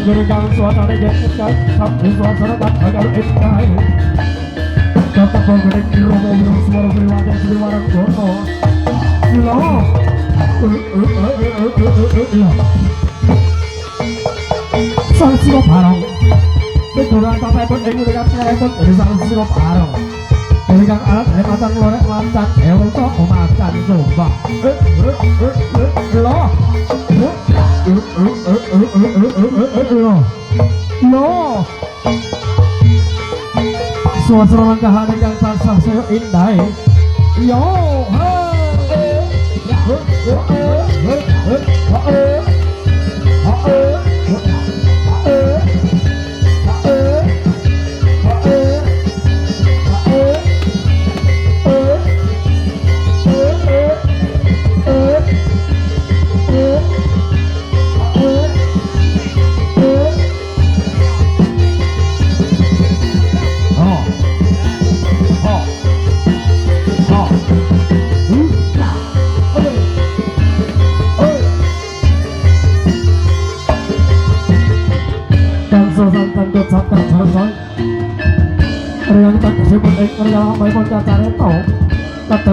Gurgang suasana jengkekan sampai suasana tak agar entai tetap bergerak di romo suara beriwajan beriwarang gono lo sang siro barong Durang sampai pun ingin dengan saya pun dari sang siro barong Gurgang alat hematan lorek mancan ewo sok makan coba lo suasana langkahan yang tansah saya indah yo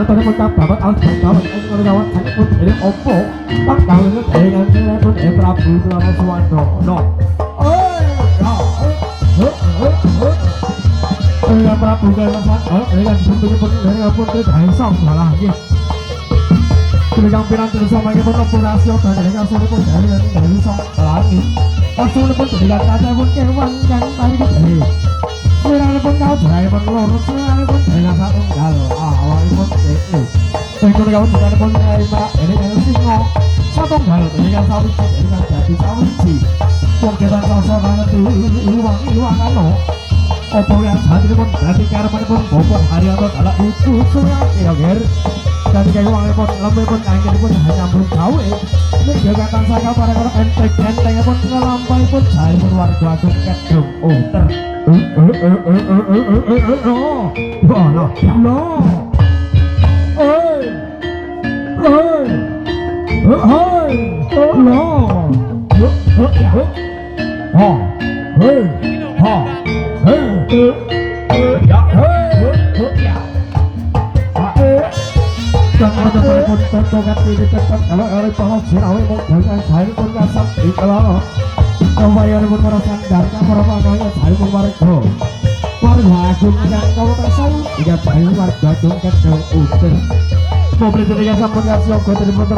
Tadi mengucap dapat al-Jawab Menjawab saya pun ini opo tak tahu ini dengan saya pun Prabu Selama Suwandono dengan Prabu Selama dengan bentuknya pun dengan putri Daesong salah lagi dengan pirang bersama ini pun operasi dan dengan sulit pun dari Daesong lagi sulit pun dengan kaca pun kewan yang tadi ini Wirane pun kau jahe pun lurus wirane pun dengan satu gal awalnya pun ini Tengkul kau juga pun mbak ini kan singo satu gal dengan sawiji dengan jadi sawiji Pokoknya sosok banget iwang ano Opo yang saat ini pun jadi karpan pun bopok hari atau adalah itu surat kira-kira dan kayak uangnya pun lemah pun angin pun hanya belum gawe menjaga saka para orang enteng-entengnya pun ngelampai pun saya pun warga agung kedung uter Jangan ada pun tontokan ini tetap kalau oleh pohon sirawi dengan saya pun kasar di kalau Kembali pun merasakan darah para panggilan saya pun warga agung dan kau tasau tidak baik warga agung kedung uter mobil itu dia sampun kasih obat dari motor